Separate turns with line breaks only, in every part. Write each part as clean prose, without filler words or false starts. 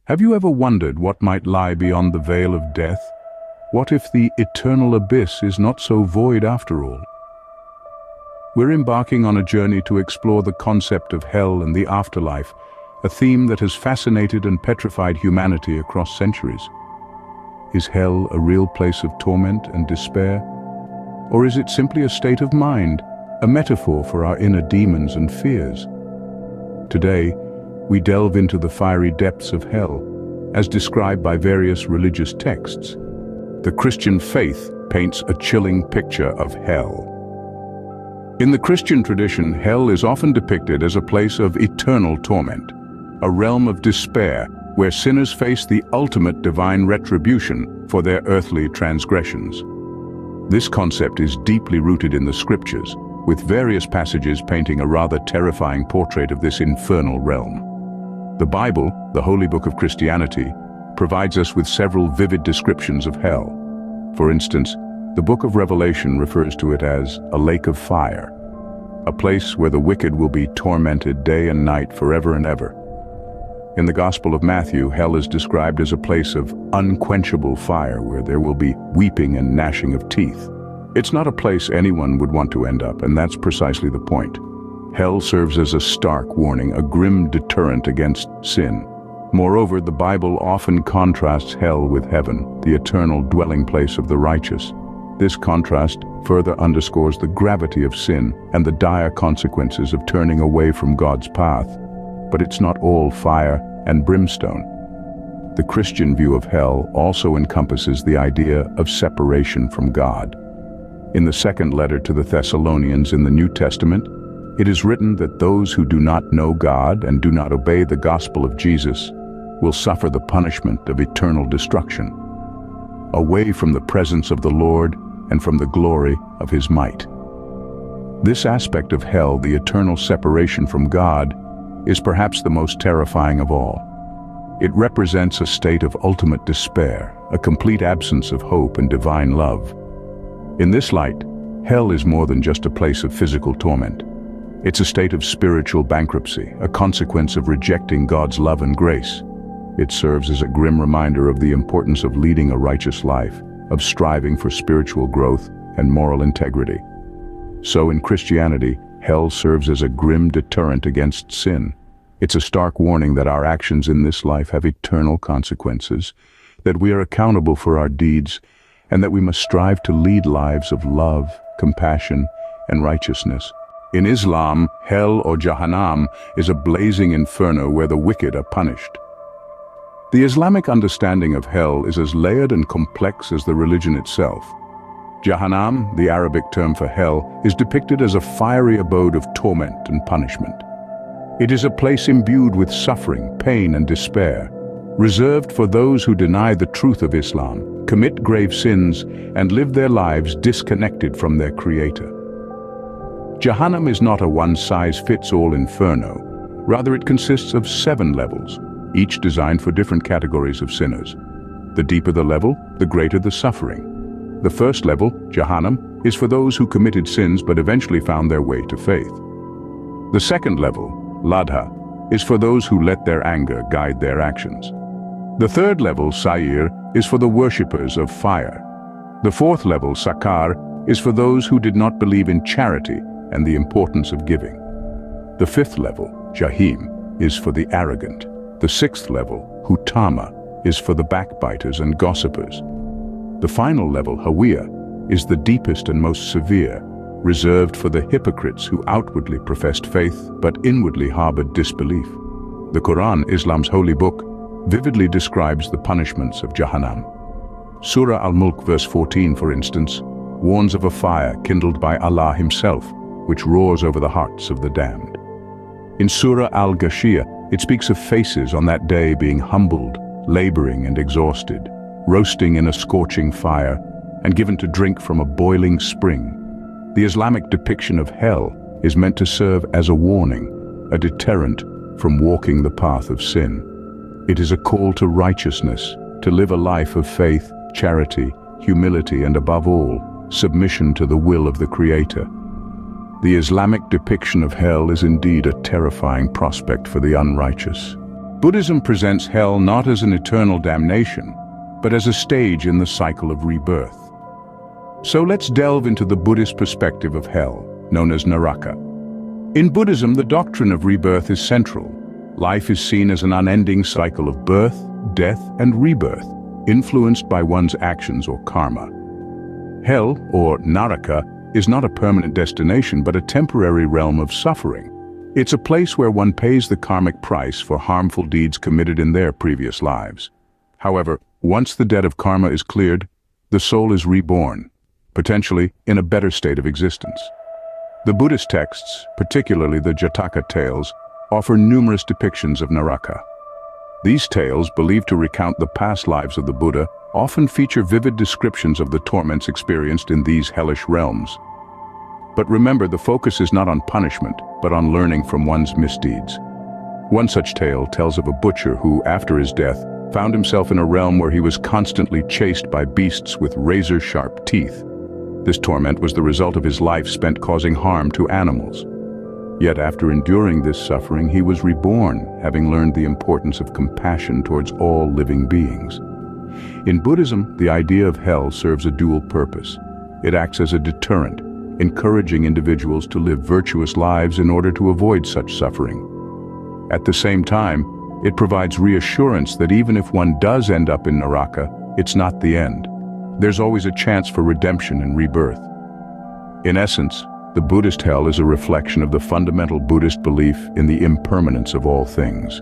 Have you ever wondered what might lie beyond the veil of death? What if the eternal abyss is not so void after all? We're embarking on a journey to explore the concept of hell and the afterlife, a theme that has fascinated and petrified humanity across centuries. Is hell a real place of torment and despair? Or is it simply a state of mind, a metaphor for our inner demons and fears? Today, we delve into the fiery depths of hell, as described by various religious texts. The Christian faith paints a chilling picture of hell. In the Christian tradition, hell is often depicted as a place of eternal torment, a realm of despair where sinners face the ultimate divine retribution for their earthly transgressions. This concept is deeply rooted in the scriptures, with various passages painting a rather terrifying portrait of this infernal realm. The Bible, the holy book of Christianity, provides us with several vivid descriptions of hell. For instance, the book of Revelation refers to it as a lake of fire, a place where the wicked will be tormented day and night forever and ever. In the Gospel of Matthew, hell is described as a place of unquenchable fire where there will be weeping and gnashing of teeth. It's not a place anyone would want to end up, and that's precisely the point. Hell serves as a stark warning, a grim deterrent against sin. Moreover, the Bible often contrasts hell with heaven, the eternal dwelling place of the righteous. This contrast further underscores the gravity of sin and the dire consequences of turning away from God's path. But it's not all fire and brimstone. The Christian view of hell also encompasses the idea of separation from God. In the second letter to the Thessalonians in the New Testament, it is written that those who do not know God and do not obey the gospel of Jesus will suffer the punishment of eternal destruction, away from the presence of the Lord and from the glory of his might. This aspect of hell, the eternal separation from God, is perhaps the most terrifying of all. It represents a state of ultimate despair, a complete absence of hope and divine love. In this light, hell is more than just a place of physical torment. It's a state of spiritual bankruptcy, a consequence of rejecting God's love and grace. It serves as a grim reminder of the importance of leading a righteous life, of striving for spiritual growth and moral integrity. So in Christianity, hell serves as a grim deterrent against sin. It's a stark warning that our actions in this life have eternal consequences, that we are accountable for our deeds, and that we must strive to lead lives of love, compassion, and righteousness. In Islam, hell or Jahannam is a blazing inferno where the wicked are punished. The Islamic understanding of hell is as layered and complex as the religion itself. Jahannam, the Arabic term for hell, is depicted as a fiery abode of torment and punishment. It is a place imbued with suffering, pain, and despair, reserved for those who deny the truth of Islam, commit grave sins, and live their lives disconnected from their Creator. Jahannam is not a one-size-fits-all inferno. Rather, it consists of 7 levels, each designed for different categories of sinners. The deeper the level, the greater the suffering. The first level, Jahannam, is for those who committed sins but eventually found their way to faith. The second level, Ladha, is for those who let their anger guide their actions. The third level, Sa'ir, is for the worshippers of fire. The fourth level, Sakar, is for those who did not believe in charity and the importance of giving. The fifth level, Jahim, is for the arrogant. The sixth level, Hutama, is for the backbiters and gossipers. The final level, Hawiya, is the deepest and most severe, reserved for the hypocrites who outwardly professed faith but inwardly harbored disbelief. The Quran, Islam's holy book, vividly describes the punishments of Jahannam. Surah Al-Mulk verse 14, for instance, warns of a fire kindled by Allah himself, which roars over the hearts of the damned. In Surah Al-Ghashiyah, it speaks of faces on that day being humbled, laboring and exhausted, roasting in a scorching fire, and given to drink from a boiling spring. The Islamic depiction of hell is meant to serve as a warning, a deterrent from walking the path of sin. It is a call to righteousness, to live a life of faith, charity, humility, and above all, submission to the will of the Creator. The Islamic depiction of hell is indeed a terrifying prospect for the unrighteous. Buddhism presents hell not as an eternal damnation, but as a stage in the cycle of rebirth. So let's delve into the Buddhist perspective of hell, known as Naraka. In Buddhism, the doctrine of rebirth is central. Life is seen as an unending cycle of birth, death, and rebirth, influenced by one's actions or karma. Hell, or Naraka, is not a permanent destination but a temporary realm of suffering. It's a place where one pays the karmic price for harmful deeds committed in their previous lives. However, once the debt of karma is cleared, the soul is reborn, potentially in a better state of existence. The Buddhist texts, particularly the Jataka tales, offer numerous depictions of Naraka. These tales, believed to recount the past lives of the Buddha, often feature vivid descriptions of the torments experienced in these hellish realms. But remember, the focus is not on punishment, but on learning from one's misdeeds. One such tale tells of a butcher who, after his death, found himself in a realm where he was constantly chased by beasts with razor-sharp teeth. This torment was the result of his life spent causing harm to animals. Yet after enduring this suffering, he was reborn, having learned the importance of compassion towards all living beings. In Buddhism, the idea of hell serves a dual purpose. It acts as a deterrent, encouraging individuals to live virtuous lives in order to avoid such suffering. At the same time, it provides reassurance that even if one does end up in Naraka, it's not the end. There's always a chance for redemption and rebirth. In essence, the Buddhist hell is a reflection of the fundamental Buddhist belief in the impermanence of all things.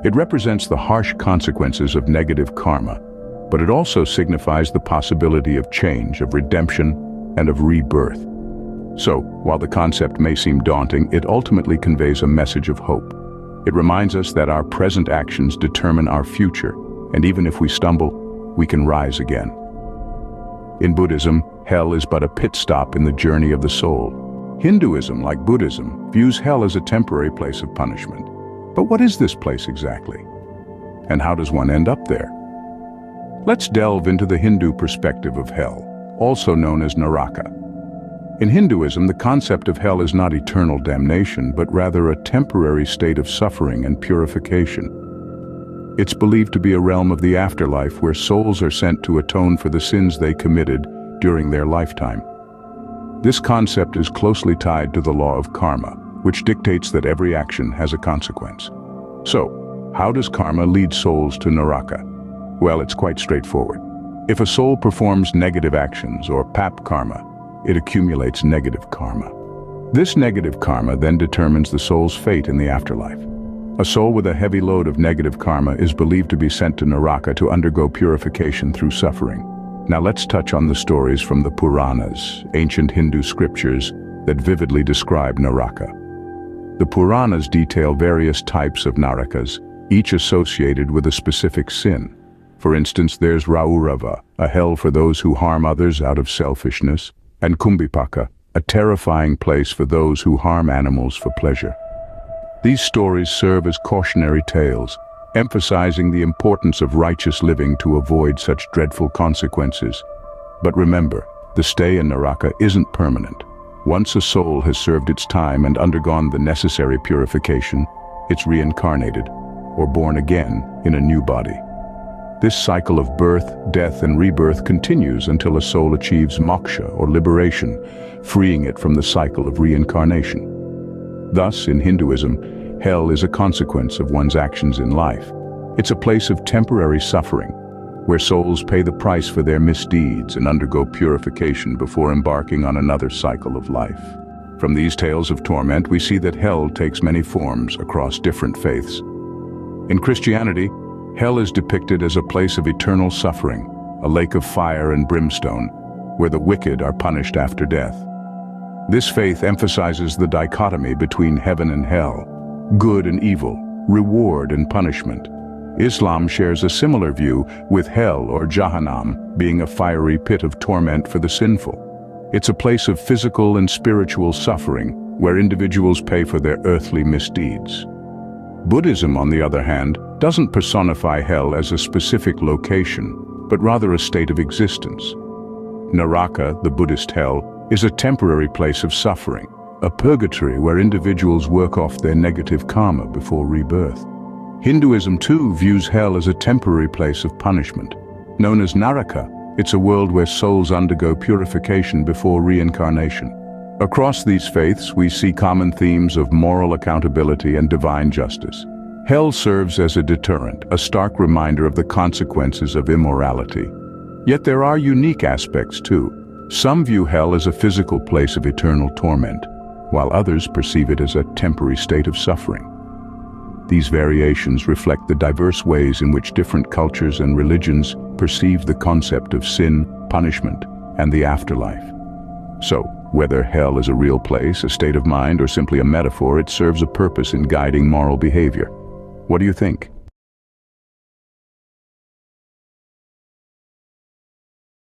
It represents the harsh consequences of negative karma, but it also signifies the possibility of change, of redemption, and of rebirth. So, while the concept may seem daunting, it ultimately conveys a message of hope. It reminds us that our present actions determine our future, and even if we stumble, we can rise again. In Buddhism, hell is but a pit stop in the journey of the soul. Hinduism, like Buddhism, views hell as a temporary place of punishment. But what is this place exactly? And how does one end up there? Let's delve into the Hindu perspective of hell, also known as Naraka. In Hinduism, the concept of hell is not eternal damnation, but rather a temporary state of suffering and purification. It's believed to be a realm of the afterlife where souls are sent to atone for the sins they committed during their lifetime. This concept is closely tied to the law of karma, which dictates that every action has a consequence. So, how does karma lead souls to Naraka? Well, it's quite straightforward. If a soul performs negative actions, or pap karma, it accumulates negative karma. This negative karma then determines the soul's fate in the afterlife. A soul with a heavy load of negative karma is believed to be sent to Naraka to undergo purification through suffering. Now let's touch on the stories from the Puranas, ancient Hindu scriptures that vividly describe Naraka. The Puranas detail various types of Narakas, each associated with a specific sin. For instance, there's Raurava, a hell for those who harm others out of selfishness, and Kumbhipaka, a terrifying place for those who harm animals for pleasure. These stories serve as cautionary tales, emphasizing the importance of righteous living to avoid such dreadful consequences. But remember, the stay in Naraka isn't permanent. Once a soul has served its time and undergone the necessary purification, it's reincarnated, or born again in a new body. This cycle of birth, death, and rebirth continues until a soul achieves moksha, or liberation, freeing it from the cycle of reincarnation. Thus, in Hinduism, hell is a consequence of one's actions in life. It's a place of temporary suffering, where souls pay the price for their misdeeds and undergo purification before embarking on another cycle of life. From these tales of torment, we see that hell takes many forms across different faiths. In Christianity, hell is depicted as a place of eternal suffering, a lake of fire and brimstone, where the wicked are punished after death. This faith emphasizes the dichotomy between heaven and hell, good and evil, reward and punishment. Islam shares a similar view, with hell, or Jahannam, being a fiery pit of torment for the sinful. It's a place of physical and spiritual suffering, where individuals pay for their earthly misdeeds. Buddhism, on the other hand, doesn't personify hell as a specific location, but rather a state of existence. Naraka, the Buddhist hell, is a temporary place of suffering, a purgatory where individuals work off their negative karma before rebirth. Hinduism too views hell as a temporary place of punishment. Known as Naraka, it's a world where souls undergo purification before reincarnation. Across these faiths, we see common themes of moral accountability and divine justice. Hell serves as a deterrent, a stark reminder of the consequences of immorality. Yet there are unique aspects too. Some view hell as a physical place of eternal torment, while others perceive it as a temporary state of suffering. These variations reflect the diverse ways in which different cultures and religions perceive the concept of sin, punishment, and the afterlife. So, whether hell is a real place, a state of mind, or simply a metaphor, it serves a purpose in guiding moral behavior. What do you think?